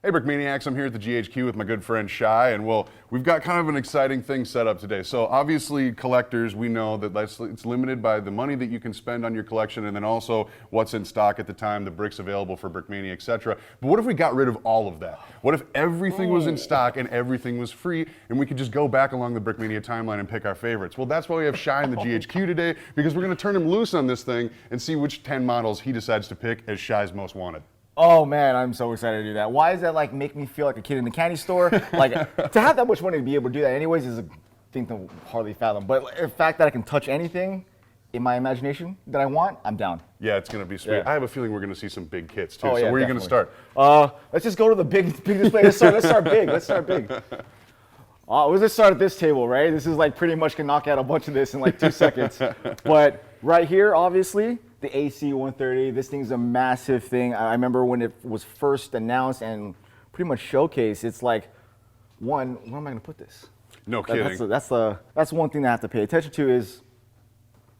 Hey Brickmaniacs, I'm here at the GHQ with my good friend Shai, and we've got kind of an exciting thing set up today. So obviously collectors, we know that it's limited by the money that you can spend on your collection and then also what's in stock at the time, the bricks available for Brickmania, etc. But what if we got rid of all of that? What if everything was in stock and everything was free and we could just go back along the Brickmania timeline and pick our favorites? Well, that's why we have Shai in the GHQ today, because we're going to turn him loose on this thing and see which 10 models he decides to pick as Shai's most wanted. Oh man, I'm so excited to do that. Why does that like make me feel like a kid in the candy store? Like to have that much money to be able to do that anyways is a thing to hardly fathom. But the fact that I can touch anything in my imagination that I want, I'm down. Yeah, it's going to be sweet. Yeah. I have a feeling we're going to see some big kits too. Oh, so yeah, where are you going to start? Let's just go to the big display. Let's start big. Let's start big. We'll just start at this table, right? This is like pretty much can knock out a bunch of this in like 2 seconds. But right here, obviously, the AC 130, this thing's a massive thing. I remember when it was first announced and pretty much showcased, it's like, where am I gonna put this? No kidding. That's one thing that I have to pay attention to is,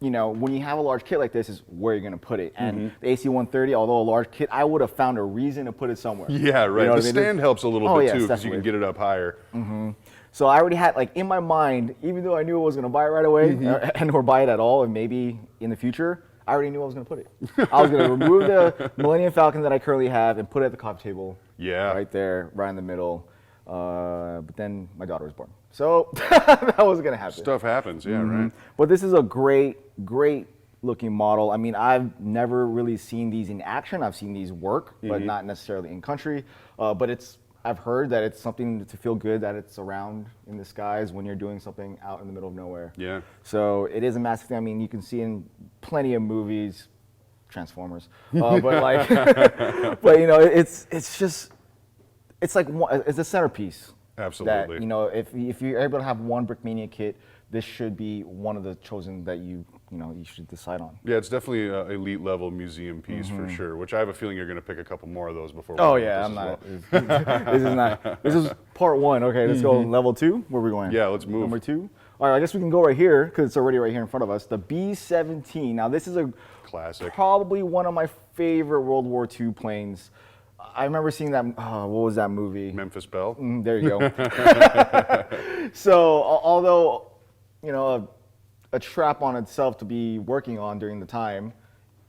you know, when you have a large kit like this is where you're gonna put it. And the AC 130, although a large kit, I would have found a reason to put it somewhere. Yeah, right. You know the stand helps a little bit too, because you can get it up higher. So I already had, like, in my mind, even though I knew I was going to buy it right away, and or buy it at all, and maybe in the future, I already knew I was going to put it. I was going to remove the Millennium Falcon that I currently have and put it at the coffee table. Yeah. Right there, right in the middle. But then my daughter was born. So that wasn't going to happen. Stuff happens, yeah, right. But this is a great looking model. I mean, I've never really seen these in action. I've seen these work, but not necessarily in country. But I've heard that it's something to feel good that it's around in the skies when you're doing something out in the middle of nowhere. Yeah. So it is a massive thing. I mean, you can see in plenty of movies, Transformers, but like, but you know, it's like it's a centerpiece. Absolutely. That, you know, if you're able to have one Brickmania kit, this should be one of the chosen that you should decide on. Yeah, it's definitely an elite level museum piece for sure, which I have a feeling you're going to pick a couple more of those before we Oh yeah, I'm not. This is part one. Okay, let's go level 2. Where are we going? Yeah, let's move. Number 2. All right, I guess we can go right here because it's already right here in front of us. The B-17. Now this is a classic. Probably one of my favorite World War II planes. I remember seeing that. What was that movie? Memphis Belle. There you go. So although, you know, a trap on itself to be working on during the time,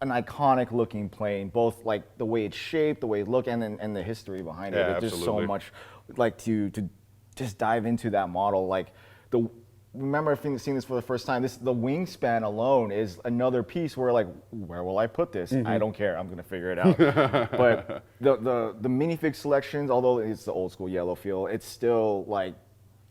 an iconic looking plane, both like the way it's shaped, the way it looked, and the history behind it. There's just so much like to just dive into that model. Like remember seeing this for the first time, the wingspan alone is another piece where like, where will I put this? I don't care, I'm gonna figure it out. But the minifig selections, although it's the old school yellow feel, it's still like,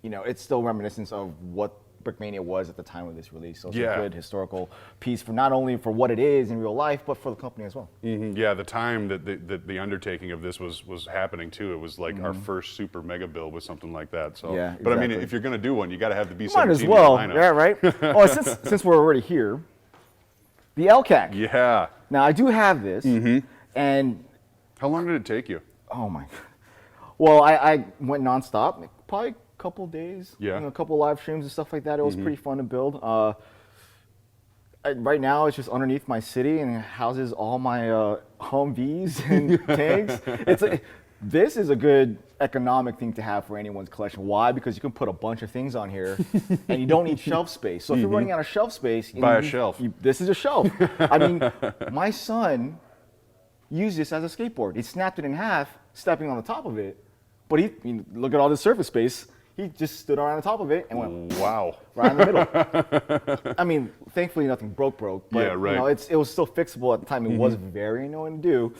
you know, it's still reminiscent of what Brickmania was at the time of this release. So it's a good historical piece for not only for what it is in real life, but for the company as well. Yeah, the time that the undertaking of this was happening too, it was like our first super mega build with something like that. So, yeah, but I mean, if you're going to do one, you got to have the B-17 might as well, in the lineup. yeah, right? Oh, since we're already here, the LCAC. Yeah. Now I do have this, and how long did it take you? Oh my God. Well, I went nonstop, probably couple days, yeah, you know, a couple live streams and stuff like that. It was pretty fun to build. Right now, it's just underneath my city and it houses all my Humvees and tanks. This is a good economic thing to have for anyone's collection. Why? Because you can put a bunch of things on here, and you don't need shelf space. So if you're running out of shelf space, buy a shelf. This is a shelf. I mean, my son used this as a skateboard. He snapped it in half, stepping on the top of it. But look at all this surface space. He just stood around the top of it and went, wow, right in the middle. I mean, thankfully nothing broke, but yeah, right. You know, it was still fixable at the time. It was very annoying to do.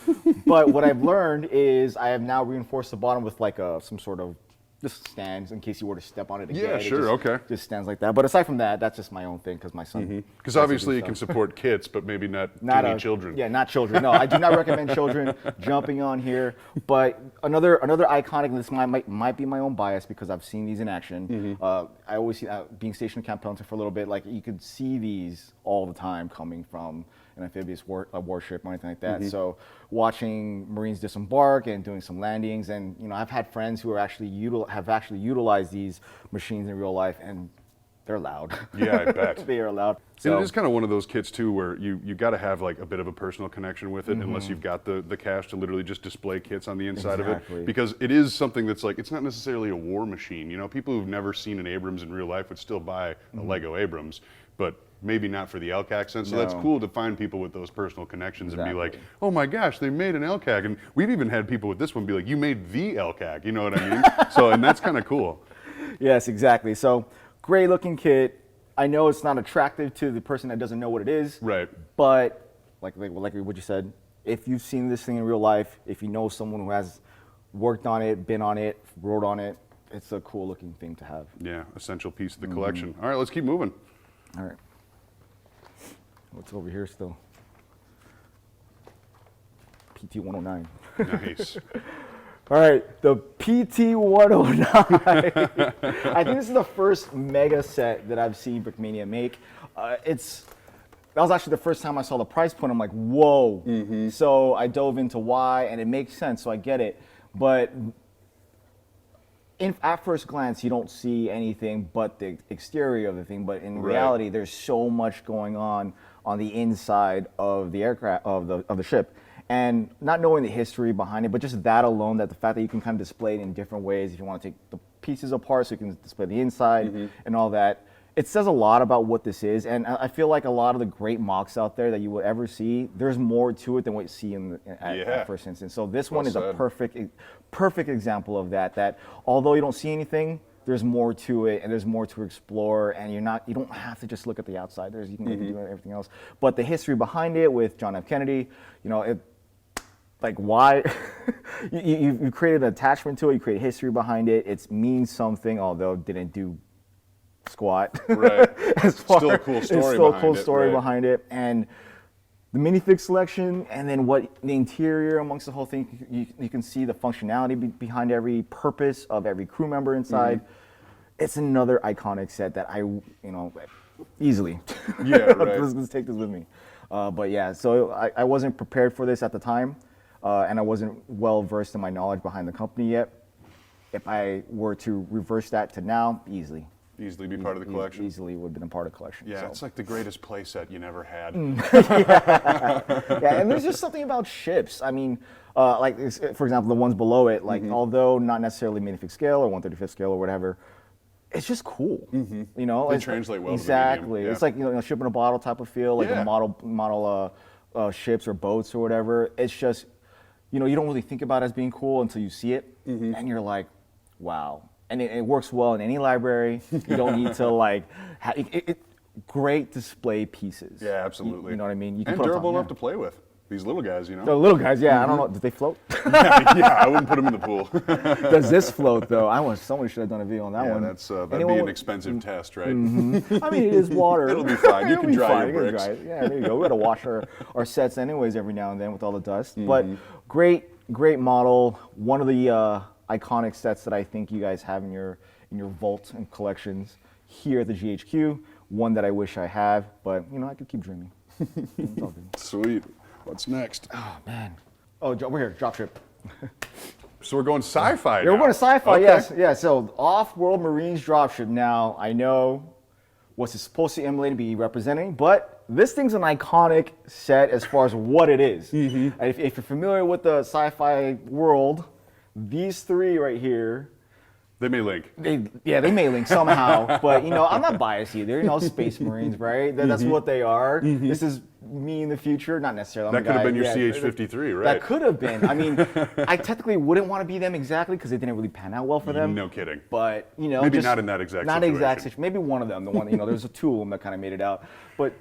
But what I've learned is I have now reinforced the bottom with like some sort of just stands in case you were to step on it again. Yeah, sure, okay. Just stands like that. But aside from that, that's just my own thing because my son. Because obviously you can support kids, but maybe not too children. Yeah, not children. No, I do not recommend children jumping on here. But another iconic, this might be my own bias because I've seen these in action. I always see being stationed at Camp Pendleton for a little bit. Like you could see these all the time coming from an amphibious warship or anything like that. So watching Marines disembark and doing some landings, and you know, I've had friends who are have actually utilized these machines in real life, and they're loud. Yeah, I bet. They are loud. And it is kind of one of those kits too where you got to have like a bit of a personal connection with it unless you've got the cash to literally just display kits on the inside of it, because it is something that's like, it's not necessarily a war machine. You know, people who've never seen an Abrams in real life would still buy a Lego Abrams, but maybe not for the LCAC sense. So that's cool to find people with those personal connections and be like, oh my gosh, they made an LCAC. And we've even had people with this one be like, you made the LCAC, you know what I mean? So, and that's kind of cool. Yes, exactly. So great looking kit. I know it's not attractive to the person that doesn't know what it is. Right. But like what you said, if you've seen this thing in real life, if you know someone who has worked on it, been on it, wrote on it, it's a cool looking thing to have. Yeah, essential piece of the collection. All right, let's keep moving. All right. What's over here still? PT-109. Nice. All right, the PT-109. I think this is the first mega set that I've seen Brickmania make. That was actually the first time I saw the price point. I'm like, whoa. So I dove into why, and it makes sense, so I get it. But at first glance, you don't see anything but the exterior of the thing. But in reality, there's so much going on the inside of the aircraft, of the ship. And not knowing the history behind it, but just that alone, that the fact that you can kind of display it in different ways, if you want to take the pieces apart so you can display the inside and all that, it says a lot about what this is. And I feel like a lot of the great mocks out there that you will ever see, there's more to it than what you see at first instance. So this one is a perfect example of that, that although you don't see anything, there's more to it, and there's more to explore, and you don't have to just look at the outside. You can do everything else. But the history behind it with John F. Kennedy, like why you created an attachment to it, you created history behind it. It means something, although it didn't do squat. Right. Still a cool story. It's still a cool story behind it, and the minifig selection, and then what the interior amongst the whole thing. You can see the functionality behind every purpose of every crew member inside. It's another iconic set that I easily. Yeah, right. Let's take this with me. But yeah, so I wasn't prepared for this at the time. And I wasn't well versed in my knowledge behind the company yet. If I were to reverse that to now, easily be part of the collection. Easily would have been a part of the collection. Yeah, it's like the greatest play set you never had. Yeah, and there's just something about ships. I mean, like for example, the ones below it, like although not necessarily minifig scale or 1/35th scale or whatever, it's just cool. You know, they translate well. Exactly. To the medium. It's like ship in a bottle type of feel, like the model ships or boats or whatever. It's just. You don't really think about it as being cool until you see it, and you're like, wow. And it works well in any library. You don't need to like, great display pieces. Yeah, absolutely. You know what I mean? You can put durable enough to play with. These little guys, The little guys, yeah. I don't know. Did they float? Yeah, I wouldn't put them in the pool. Does this float though? Someone should have done a video on that one. That'd be an expensive test, right? I mean, it is water. It'll be fine. You can dry your bricks. Yeah, there you go. We got to wash our sets anyways every now and then with all the dust. But great model. One of the iconic sets that I think you guys have in your vault and collections here at the GHQ. One that I wish I have, but I could keep dreaming. It's all good. Sweet. What's next? Oh man. Oh, we're here. Dropship. So we're going sci-fi. Yeah, we're going to sci-fi. Okay. Yes. Yeah. So Off-World Marines dropship. Now I know what's it supposed to emulate and be representing, but this thing's an iconic set as far as what it is. And if you're familiar with the sci-fi world, these three right here. They may link. They may link somehow, but I'm not biased either. Space Marines, right? That's what they are. This is me in the future, not necessarily. That could have been your CH-53, right? That could have been. I mean, I technically wouldn't want to be them exactly because it didn't really pan out well for them. No kidding. But maybe just not in that exact situation. Not exact situation. Maybe one of them. The one there's two of them that kind of made it out. But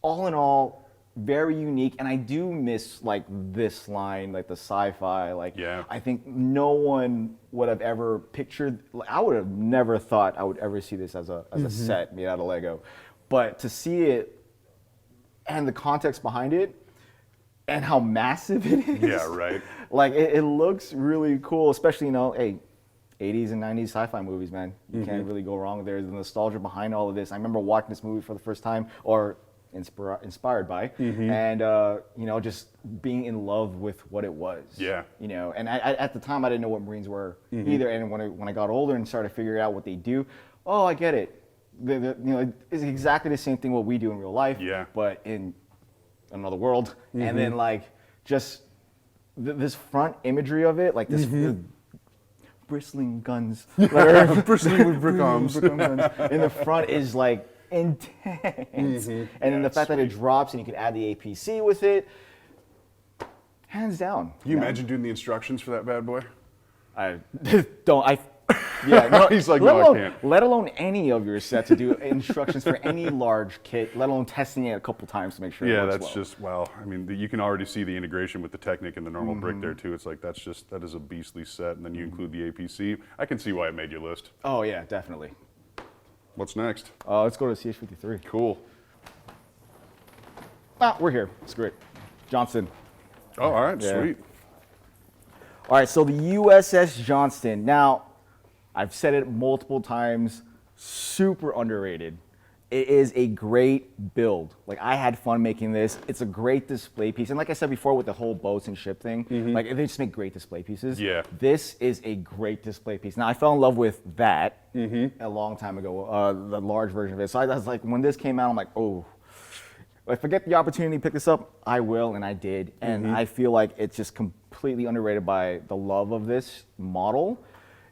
all in all, very unique, and I do miss like this line, like the sci-fi. Like, I think no one would have ever pictured. I would have never thought I would ever see this as a set made out of Lego, but to see it and the context behind it and how massive it is. Yeah, right. Like it looks really cool, especially 80s and 90s sci-fi movies, man. You can't really go wrong there. The nostalgia behind all of this. I remember watching this movie for the first time, or inspired by, and just being in love with what it was. Yeah. And I at the time I didn't know what Marines were either, and when I got older and started figuring out what they do, I get it. it's exactly the same thing what we do in real life, Yeah. but in another world. And then like just this front imagery of it, like this bristling guns, Bristling with brick arms. in the front is like intense. And then the fact that it drops and you can add the APC with it, hands down. Can you imagine doing the instructions for that bad boy? I don't. Yeah, no, He's like, let no, I alone, can't. Let alone any of your sets to do instructions for any large kit, let alone testing it a couple times to make sure it Yeah, works that's well. just, well, I mean, you can already see the integration with the Technic and the normal brick there too. It's like, that is a beastly set. And then you include the APC. I can see why it made your list. Oh yeah, definitely. What's next? Let's go to CH53. Cool. We're here. It's great. Johnston. Oh, all right, Yeah. sweet. All right, so the USS Johnston. Now, I've said it multiple times, super underrated. It is a great build. Like, I had fun making this. It's a great display piece. And like I said before with the whole boats and ship thing, like they just make great display pieces. Yeah. This is a great display piece. Now, I fell in love with that a long time ago, the large version of it. So I was like, when this came out, I'm like, oh, if I get the opportunity to pick this up, I will, and I did. And I feel like it's just completely underrated by the love of this model.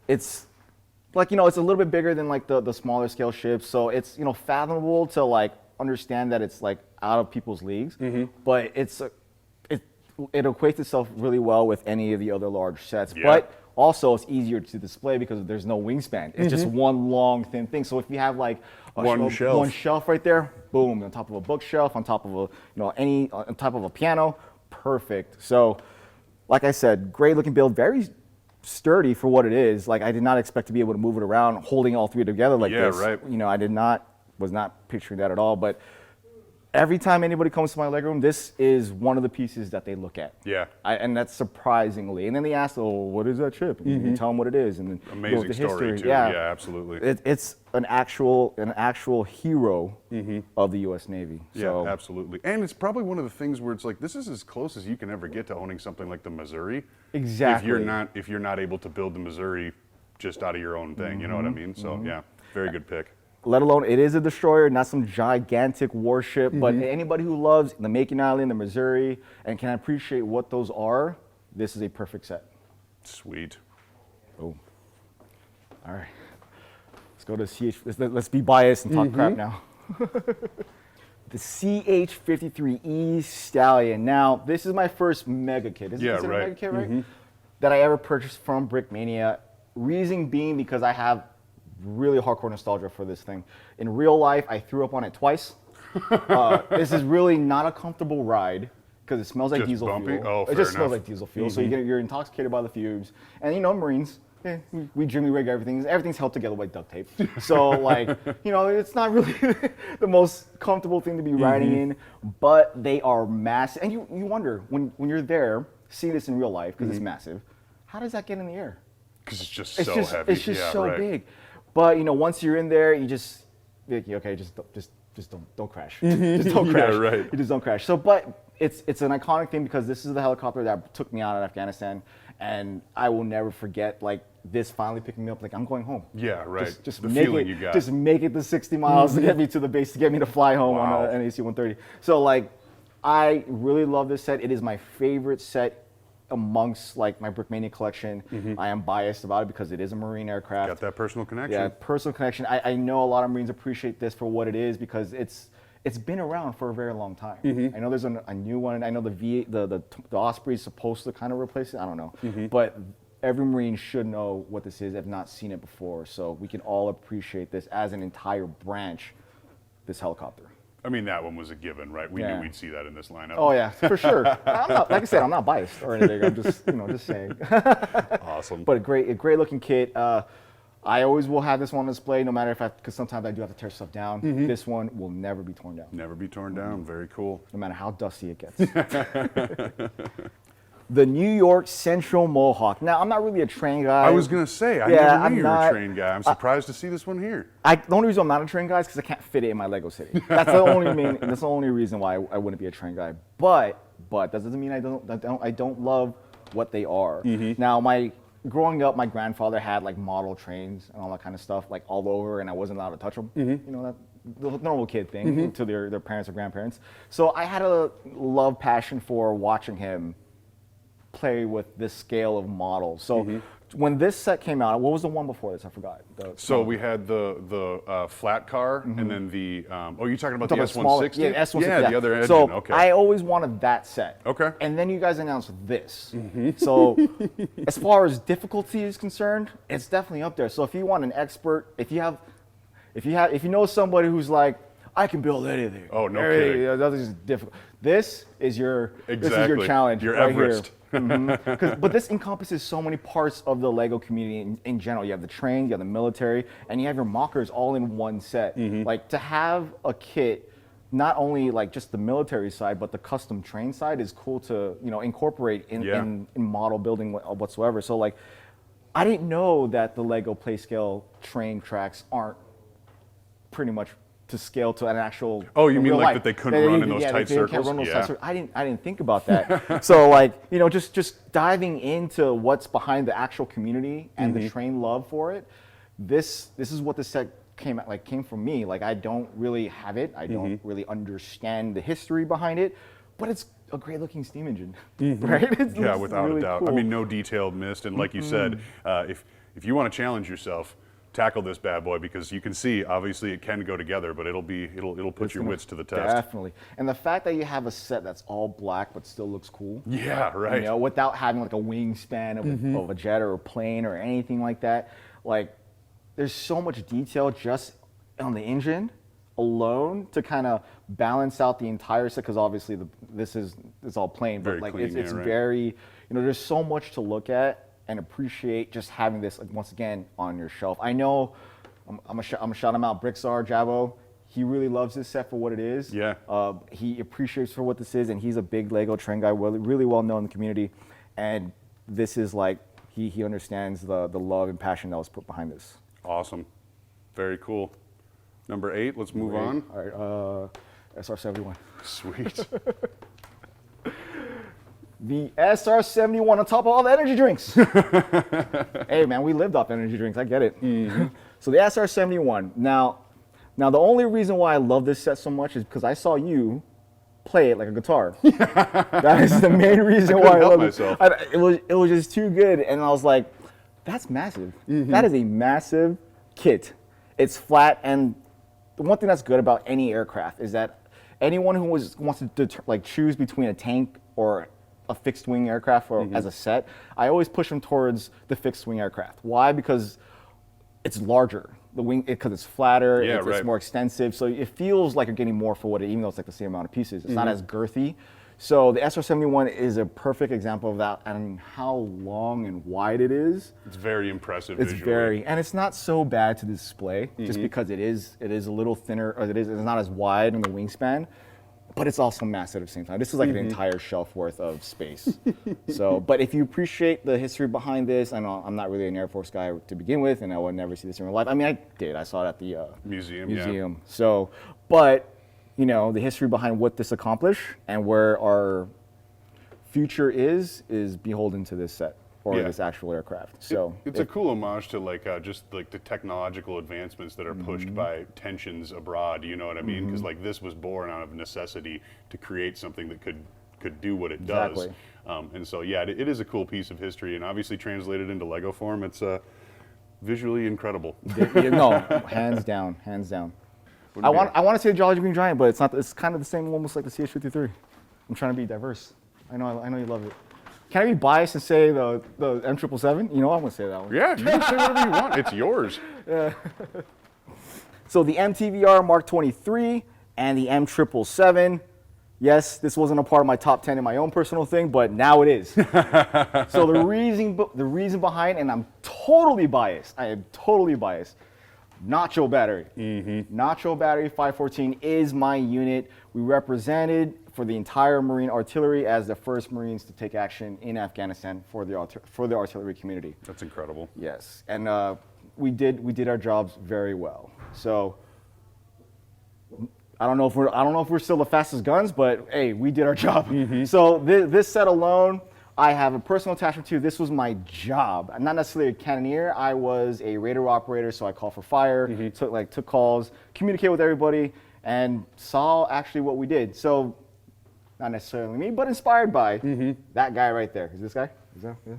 It's like, it's a little bit bigger than like the smaller scale ships, so it's fathomable to like understand that it's like out of people's leagues, but it equates itself really well with any of the other large sets. Yeah. But also it's easier to display because there's no wingspan. It's just one long thin thing. So if you have like One shelf. one shelf right there, boom, on top of a bookshelf, on top of on top of a piano, perfect. So, like I said, great looking build, very sturdy for what it is. Like, I did not expect to be able to move it around, holding all three together like Yeah, this. right. I was not picturing that at all. But every time anybody comes to my legroom, this is one of the pieces that they look at. Yeah. And that's surprisingly. And then they ask, "Oh, what is that chip?" And you tell them what it is, and then you go with Amazing the story history. too. Yeah, absolutely. It's an actual hero of the U.S. Navy. So, Yeah, absolutely. And it's probably one of the things where it's like, this is as close as you can ever get to owning something like the Missouri. Exactly. If you're not able to build the Missouri just out of your own thing, you know what I mean? So yeah, very good pick. Let alone it is a destroyer, not some gigantic warship, but anybody who loves the Macon Island, the Missouri, and can appreciate what those are, this is a perfect set. Sweet. Oh. All right. Let's go to let's be biased and talk crap now. The CH53E Stallion. Now, this is my first mega kit. Is it considered a mega kit, right? That I ever purchased from Brickmania. Reason being because I have really hardcore nostalgia for this thing. In real life, I threw up on it twice. This is really not a comfortable ride because it smells like Just diesel bumpy? fuel. Oh, it fair just smells enough. like diesel fuel. So you're intoxicated by the fumes. And Marines, we jimmy rig everything. Everything's held together by duct tape. So like, it's not really the most comfortable thing to be riding in, but they are massive. And you wonder when you're there, seeing this in real life, because it's massive, how does that get in the air? Because it's just so heavy. It's just yeah, so right. big. But once you're in there, you just okay, just don't crash. Just don't Yeah, crash. right. You just don't crash. So, but it's an iconic thing because this is the helicopter that took me out of Afghanistan, and I will never forget like this finally picking me up. Like I'm going home. Yeah, right. Just the make feeling it, you got. Just make it the 60 miles to get me to the base, to get me to fly home Wow. on an AC-130. So like, I really love this set. It is my favorite set amongst like my Brickmania collection. I am biased about it because it is a Marine aircraft. Got that personal connection. Yeah, personal connection. I know a lot of Marines appreciate this for what it is because it's been around for a very long time. I know there's a new one. I know the Osprey is supposed to kind of replace it. I don't know, but every Marine should know what this is if not seen it before. So we can all appreciate this as an entire branch. This helicopter. I mean, that one was a given, right? We Yeah. knew we'd see that in this lineup. Oh yeah, for sure. I'm not, like I said, I'm not biased or anything. I'm just just saying. Awesome. But a great looking kit. I always will have this one on display, no matter because sometimes I do have to tear stuff down. This one will never be torn down, Never be torn down. Very cool. no matter how dusty it gets. The New York Central Mohawk. Now, I'm not really a train guy. I was going to say, I Yeah, never knew I'm you were not- a train guy. I'm surprised to see this one here. The only reason I'm not a train guy is because I can't fit it in my Lego city. That's the only reason why I wouldn't be a train guy. But that doesn't mean I don't love what they are. Now, my growing up, my grandfather had like model trains and all that kind of stuff like all over, and I wasn't allowed to touch them. You know, that the normal kid thing to their parents or grandparents. So I had a love passion for watching him play with this scale of models. So when this set came out, what was the one before this? I forgot. So we had the flat car, and then the oh, you're talking about the smaller- S160? Yeah, S160. Yeah, the other engine. So Okay. I always wanted that set. Okay. And then you guys announced this. So as far as difficulty is concerned, it's definitely up there. So if you want an expert, if you know somebody who's like, I can build anything. Oh, no kidding. That is difficult. This is your Exactly. challenge. Your right Everest. Here. But this encompasses so many parts of the Lego community in general. You have the trains, you have the military, and you have your mockers all in one set. Like to have a kit, not only like just the military side, but the custom train side is cool to incorporate in model building whatsoever. So like, I didn't know that the Lego Playscale train tracks aren't pretty much to scale to an actual. Oh, you mean real like life. that they couldn't run in those tight they circles? Can't run those Yeah. tight circles. I didn't think about that. So like, just diving into what's behind the actual community and the train love for it. This is what the set came from me. Like I don't really have it. I don't really understand the history behind it, but it's a great looking steam engine, right? It's Without really a doubt. cool. I mean, no detail missed, and like you said, if you want to challenge yourself, tackle this bad boy, because you can see obviously it can go together, but it'll put your wits to the test. Definitely. And the fact that you have a set that's all black but still looks cool. Yeah, right. Without having like a wingspan of a jet or a plane or anything like that. Like there's so much detail just on the engine alone to kind of balance out the entire set, because obviously it's all plain, but Very like clean, it's right. very, there's so much to look at and appreciate just having this once again on your shelf. I know I'm gonna shout him out, Brickstar Jabo. He really loves this set for what it is. Yeah. He appreciates for what this is, and he's a big Lego train guy, really well known in the community. And this is like he understands the love and passion that was put behind this. Awesome. Very cool. Number 8, let's move on. All right, SR71. Sweet. The SR71 on top of all the energy drinks. Hey man, we lived off energy drinks. I get it. So the SR71. Now the only reason why I love this set so much is because I saw you play it like a guitar. That is the main reason why I help love myself. it. It was just too good, and I was like, that's massive. That is a massive kit. It's flat, and the one thing that's good about any aircraft is that anyone who wants to choose between a tank or a fixed wing aircraft or as a set, I always push them towards the fixed wing aircraft. Why? Because it's larger. The wing, because it's flatter, it's more extensive, so it feels like you're getting more for what it, even though it's like the same amount of pieces. It's not as girthy. So the SR71 is a perfect example of that, and how long and wide it is. It's very impressive It's visually. and it's not so bad to display, just because it is a little thinner, or it's not as wide in the wingspan, but it's also massive at the same time. This is like an entire shelf worth of space. So, but if you appreciate the history behind this, I know I'm not really an Air Force guy to begin with, and I would never see this in real life. I mean, I did. I saw it at the Museum. museum. So, but the history behind what this accomplished and where our future is beholden to this set or this actual aircraft. So it's a cool homage to just the technological advancements that are pushed by tensions abroad. You know what I mean? Because this was born out of necessity to create something that could do what it does. And so it is a cool piece of history, and obviously translated into Lego form, it's visually incredible. No, hands down. I want to say the Jolly Green Giant, but it's not. It's kind of the same, almost like the CH-53. I'm trying to be diverse. I know you love it. Can I be biased and say the M777? I'm gonna say that one. Yeah, you can say whatever you want. It's yours. So the MTVR Mark 23 and the M777. Yes, this wasn't a part of my top 10 in my own personal thing, but now it is. So the reason behind, and I'm totally biased. I am totally biased. Nacho battery. Nacho battery 514 is my unit. We represented for the entire Marine artillery as the first Marines to take action in Afghanistan for the artillery community. That's incredible. Yes, and we did our jobs very well. So I don't know if we're still the fastest guns, but hey, we did our job. So this set alone, I have a personal attachment to. This was my job. I'm not necessarily a cannoneer. I was a radar operator, so I called for fire, took calls, communicated with everybody, and saw actually what we did. So, not necessarily me, but inspired by that guy right there. Is this guy? Is that? Yeah.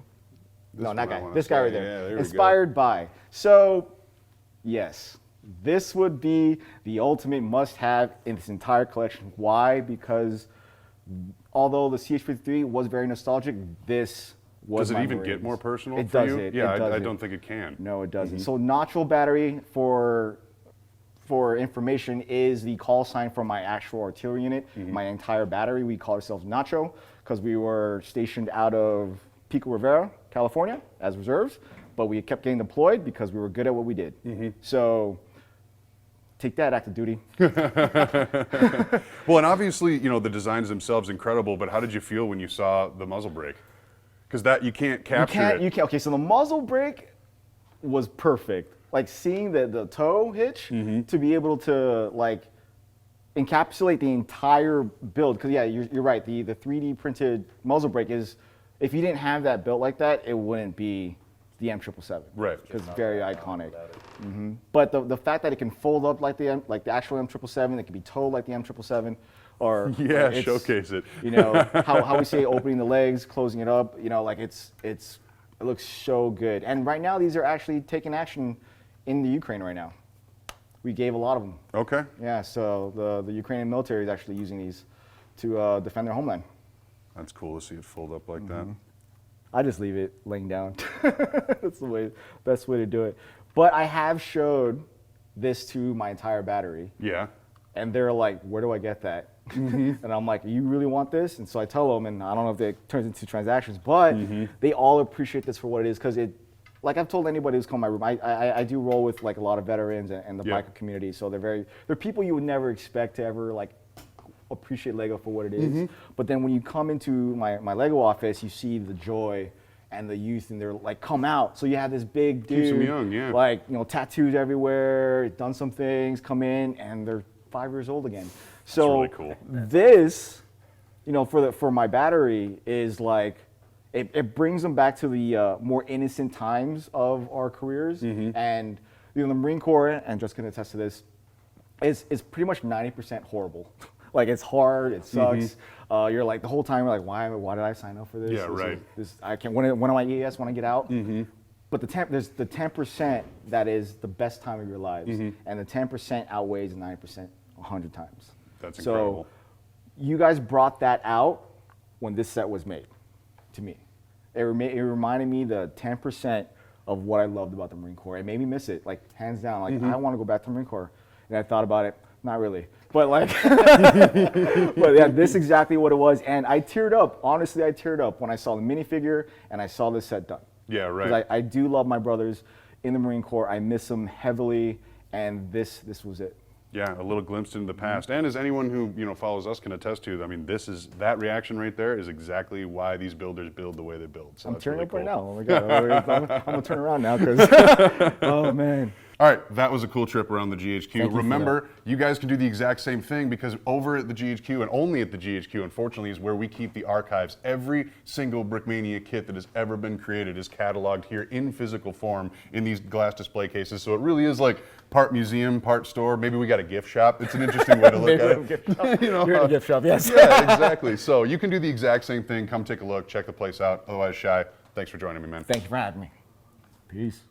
No, that guy. This guy right there. Yeah, there inspired by. So, yes, this would be the ultimate must-have in this entire collection. Why? Because although the CH-53 was very nostalgic, this was Does it my even Marines. get more personal It for does you? it. Yeah, it I does don't think it can. No, it doesn't. So notch battery for information is the call sign for my actual artillery unit. My entire battery, we call ourselves Nacho because we were stationed out of Pico Rivera, California as reserves, but we kept getting deployed because we were good at what we did. So take that, active duty. Well, and obviously, you know, the designs themselves incredible, but how did you feel when you saw the muzzle brake? Because that you can't capture it. You can't. Okay, so the muzzle brake was perfect. Like seeing the toe hitch to be able to like encapsulate the entire build. Because yeah, you're right. The 3D printed muzzle brake is, if you didn't have that built like that, it wouldn't be the M777. Right. It's very iconic. But the fact that it can fold up like the actual M777, it can be towed like the M777, or Yeah, it's, showcase it. You know how we say opening the legs, closing it up. You know, like it looks so good. And right now, these are actually taking action in the Ukraine right now. We gave a lot of them. Okay. Yeah, so the Ukrainian military is actually using these to defend their homeland. That's cool to see it fold up like that. I just leave it laying down. That's the best way to do it. But I have showed this to my entire battery, Yeah. and they're like, "Where do I get that?" And I'm like, "You really want this?" And so I tell them, and I don't know if it turns into transactions, but they all appreciate this for what it is because it. Like I've told anybody who's come to my room, I do roll with like a lot of veterans and the biker community, so they're people you would never expect to ever like appreciate Lego for what it is. But then when you come into my Lego office, you see the joy and the youth, and they're like, come out. So you have this big dude, Keeps them young, yeah. like, you know, tattoos everywhere, done some things, come in, and they're 5 years old again. So really cool. this, you know, for my battery is like, it brings them back to the more innocent times of our careers. And you know, the Marine Corps, and just can attest to this, is pretty much 90% horrible. Like it's hard, it sucks. You're like the whole time you're like, why did I sign up for this? Yeah, right. I can't. When am I EAS? When I get out? But there's the 10% that is the best time of your lives, and the 10% outweighs the 90% 100 times. That's incredible. So you guys brought that out when this set was made. To me, it reminded me the 10% of what I loved about the Marine Corps. It made me miss it, like hands down. Like I want to go back to the Marine Corps, and I thought about it. Not really, but like, but yeah, this is exactly what it was. And I teared up. Honestly, I teared up when I saw the minifigure and I saw this set done. Yeah, right. 'Cause I do love my brothers in the Marine Corps. I miss them heavily, and this was it. Yeah, a little glimpse into the past. And as anyone who, you know, follows us can attest to, I mean, that reaction right there is exactly why these builders build the way they build. So I'm that's tearing really up right cool. now. Oh my God, I'm gonna turn around now because oh man. All right, that was a cool trip around the GHQ. Thank you for Remember, you guys can do the exact same thing because over at the GHQ and only at the GHQ, unfortunately, is where we keep the archives. Every single Brickmania kit that has ever been created is cataloged here in physical form in these glass display cases. So it really is like part museum, part store. Maybe we got a gift shop. It's an interesting way to look at it. You know, You're in a gift shop, yes. Yeah, exactly. So you can do the exact same thing. Come take a look, check the place out. Otherwise, Shy, thanks for joining me, man. Thank you for having me. Peace.